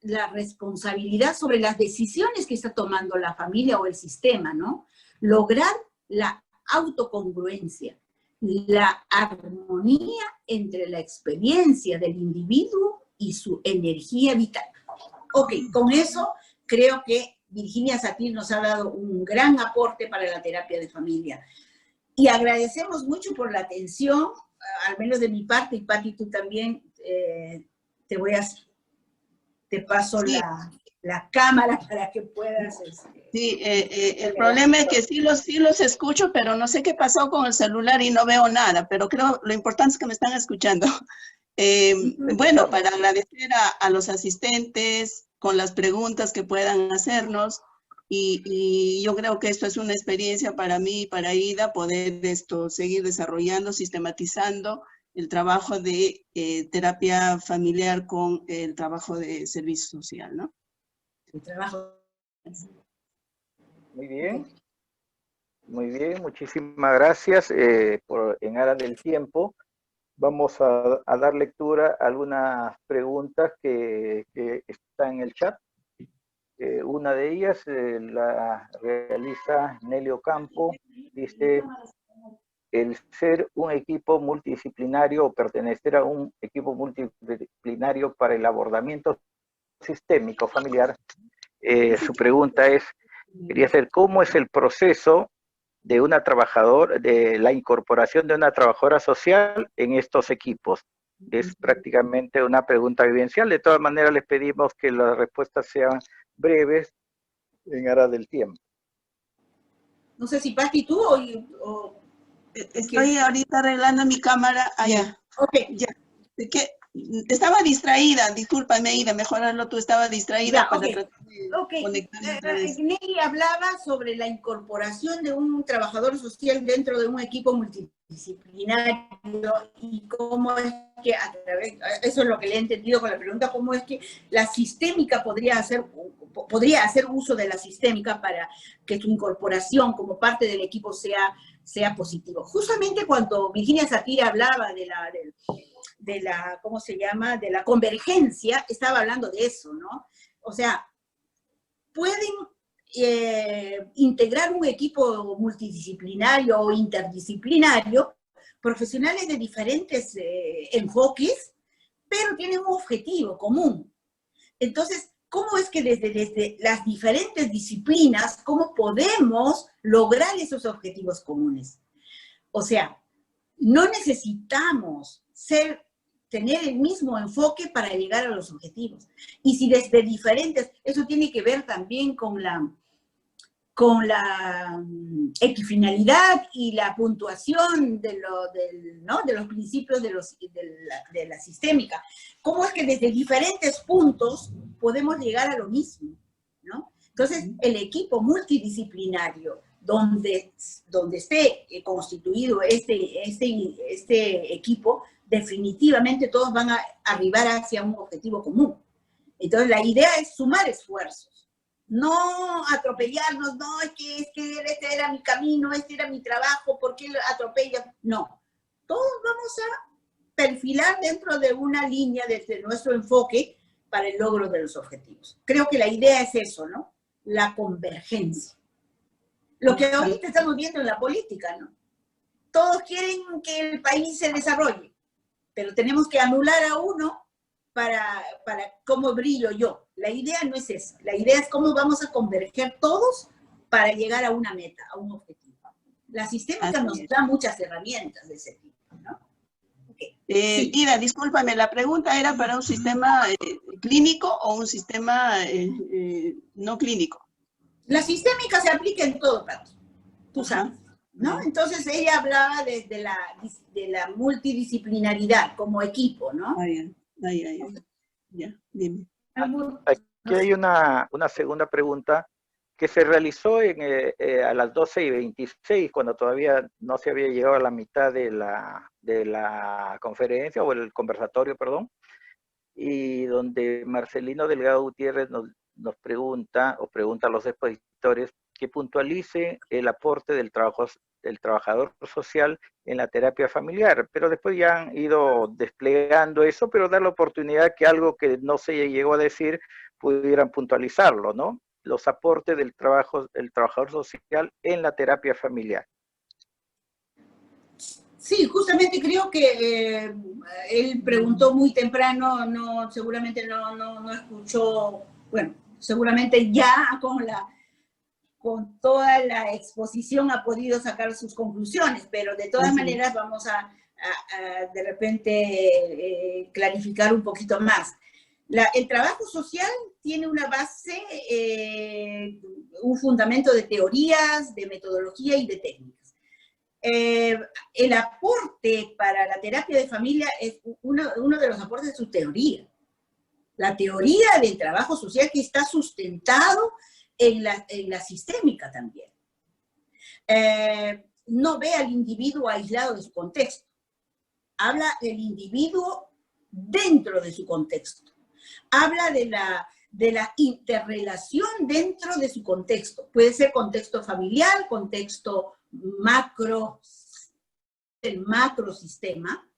la responsabilidad sobre las decisiones que está tomando la familia o el sistema, ¿no? Lograr la autocongruencia, la armonía entre la experiencia del individuo y su energía vital. Ok, con eso creo que Virginia Satir nos ha dado un gran aporte para la terapia de familia. Y agradecemos mucho por la atención, al menos de mi parte, y Pati, tú también, te paso sí. la cámara para que puedas... Sí, el problema es que sí los escucho, pero no sé qué pasó con el celular y no veo nada, pero creo lo importante es que me están escuchando. Bueno, para agradecer a los asistentes con las preguntas que puedan hacernos, y yo creo que esto es una experiencia para mí y para Ida, poder seguir desarrollando, sistematizando el trabajo de terapia familiar con el trabajo de servicio social, ¿no? El trabajo. Muy bien. Muy bien, muchísimas gracias. En aras del tiempo, vamos a dar lectura a algunas preguntas que están en el chat. Una de ellas la realiza Nelio Campo. Dice, el ser un equipo multidisciplinario o pertenecer a un equipo multidisciplinario para el abordamiento sistémico familiar. Su pregunta es, quería saber cómo es el proceso de de la incorporación de una trabajadora social en estos equipos. Es prácticamente una pregunta vivencial. De todas maneras, les pedimos que las respuestas sean breves en aras del tiempo. No sé si Pati, tú o Estoy ahorita arreglando mi cámara allá. Ok. Ya. Estaba distraída, discúlpame, Ida, mejorarlo, tú estabas distraída para tratar de conectarme otra vez. Nelly hablaba sobre la incorporación de un trabajador social dentro de un equipo multidisciplinario y cómo es que a través, eso es lo que le he entendido con la pregunta, cómo es que la sistémica podría hacer uso de la sistémica para que su incorporación como parte del equipo sea positivo. Justamente cuando Virginia Satir hablaba de la, ¿cómo se llama?, de la convergencia, estaba hablando de eso, ¿no? O sea, pueden integrar un equipo multidisciplinario o interdisciplinario, profesionales de diferentes enfoques, pero tienen un objetivo común. Entonces, ¿cómo es que desde las diferentes disciplinas, cómo podemos lograr esos objetivos comunes? O sea, no necesitamos tener el mismo enfoque para llegar a los objetivos. Y si desde diferentes, eso tiene que ver también con la equifinalidad y la puntuación de los principios de la sistémica. ¿Cómo es que desde diferentes puntos podemos llegar a lo mismo? ¿No? Entonces, el equipo multidisciplinario donde esté constituido este equipo, definitivamente todos van a arribar hacia un objetivo común. Entonces, la idea es sumar esfuerzos, no atropellarnos, no, es que este era mi camino, este era mi trabajo, ¿por qué atropellas? No, todos vamos a perfilar dentro de una línea desde nuestro enfoque para el logro de los objetivos. Creo que la idea es eso, ¿no? La convergencia. Lo que ahorita estamos viendo en la política, ¿no? Todos quieren que el país se desarrolle, pero tenemos que anular a uno para cómo brillo yo. La idea no es esa. La idea es cómo vamos a converger todos para llegar a una meta, a un objetivo. La sistémica nos da muchas herramientas de ese tipo, ¿no? Okay. Sí. Ida, discúlpame, la pregunta era para un sistema clínico o un sistema no clínico. La sistémica se aplica en todo, Pato. Tú sabes, ¿no? Entonces ella hablaba de la multidisciplinaridad como equipo, ¿no? Ya, dime. Aquí hay una segunda pregunta que se realizó a las 12:26, cuando todavía no se había llegado a la mitad de la conferencia, o el conversatorio, perdón, y donde Marcelino Delgado Gutiérrez nos pregunta, o pregunta a los expositores, que puntualice el aporte del trabajador social en la terapia familiar, pero después ya han ido desplegando eso, pero dar la oportunidad que algo que no se llegó a decir pudieran puntualizarlo, ¿no? Los aportes del trabajador social en la terapia familiar. Sí, justamente creo que él preguntó muy temprano, seguramente no escuchó, bueno, seguramente ya con toda la exposición ha podido sacar sus conclusiones, pero de todas maneras vamos a de repente clarificar un poquito más. El trabajo social tiene una base, un fundamento de teorías, de metodología y de técnicas. El aporte para la terapia de familia es uno de los aportes de su teoría. La teoría del trabajo social que está sustentado en la sistémica también. No ve al individuo aislado de su contexto. habla del individuo dentro de su contexto, habla de la interrelación dentro de su contexto. Puede ser contexto familiar, contexto macro, el macrosistema,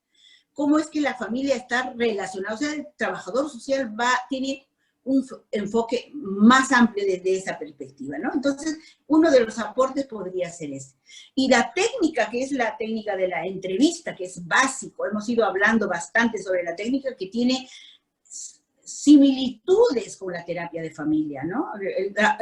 cómo es que la familia está relacionada. O sea, el trabajador social tiene un enfoque más amplio desde esa perspectiva, ¿no? Entonces, uno de los aportes podría ser ese. Y la técnica, que es la técnica de la entrevista, que es básico, hemos ido hablando bastante sobre la técnica, que tiene similitudes con la terapia de familia, ¿no?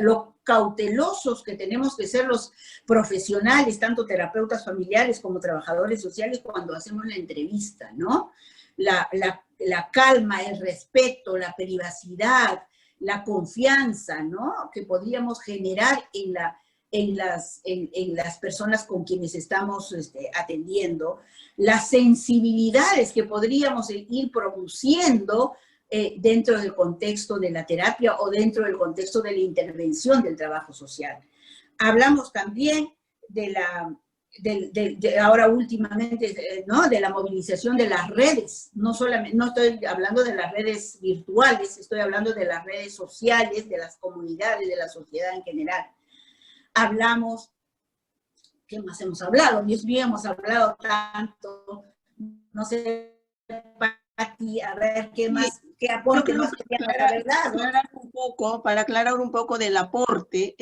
Lo cautelosos que tenemos que ser los profesionales, tanto terapeutas familiares como trabajadores sociales, cuando hacemos la entrevista, ¿no? La calma, el respeto, la privacidad, la confianza, ¿no? Que podríamos generar en las personas con quienes estamos atendiendo, las sensibilidades que podríamos ir produciendo dentro del contexto de la terapia o dentro del contexto de la intervención del trabajo social. Hablamos también ahora últimamente, ¿no? De la movilización de las redes. No estoy hablando de las redes virtuales, estoy hablando de las redes sociales, de las comunidades, de la sociedad en general. Hablamos, ¿qué más hemos hablado? Dios mío, hemos hablado tanto, no sé, Pati, a ver, ¿qué más? ¿Qué aporte más querían dar, verdad? Para aclarar un poco del aporte,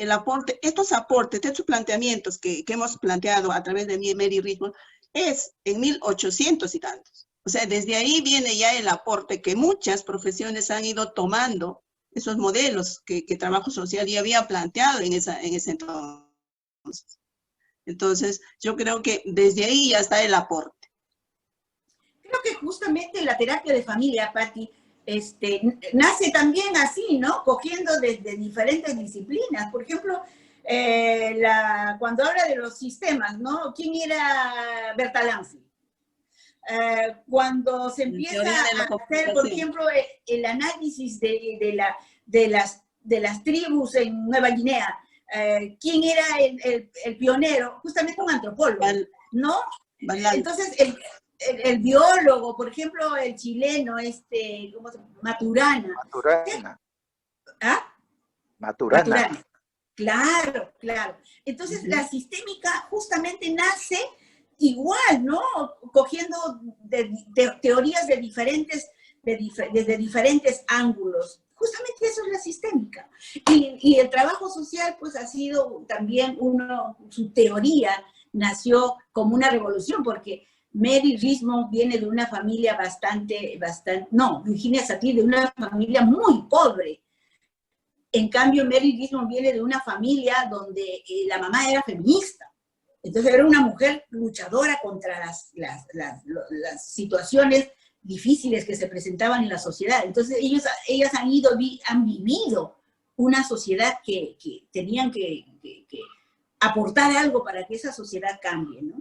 estos planteamientos que hemos planteado a través de Mary Richmond, es en 1800 y tantos. O sea, desde ahí viene ya el aporte que muchas profesiones han ido tomando, esos modelos que Trabajo Social ya había planteado en ese entonces. Entonces, yo creo que desde ahí ya está el aporte. Creo que justamente la terapia de familia, Pati, nace también así, ¿no? Cogiendo desde diferentes disciplinas. Por ejemplo, cuando habla de los sistemas, ¿no? ¿Quién era Bertalanffy? Cuando se empieza a hacer, por ejemplo, el análisis de las tribus en Nueva Guinea, ¿quién era el pionero? Justamente un antropólogo, ¿no? Entonces, el biólogo, por ejemplo, el chileno, ¿cómo se llama? Maturana. ¿Ah? Maturana. Claro. Entonces, la sistémica justamente nace igual, ¿no? Cogiendo teorías desde diferentes ángulos. Justamente eso es la sistémica. Y el trabajo social, pues, ha sido también su teoría nació como una revolución, porque Mary Richmond viene de una familia Virginia Satir, de una familia muy pobre. En cambio, Mary Richmond viene de una familia donde la mamá era feminista. Entonces era una mujer luchadora contra las situaciones difíciles que se presentaban en la sociedad. Entonces ellas han vivido una sociedad que tenían que aportar algo para que esa sociedad cambie, ¿no?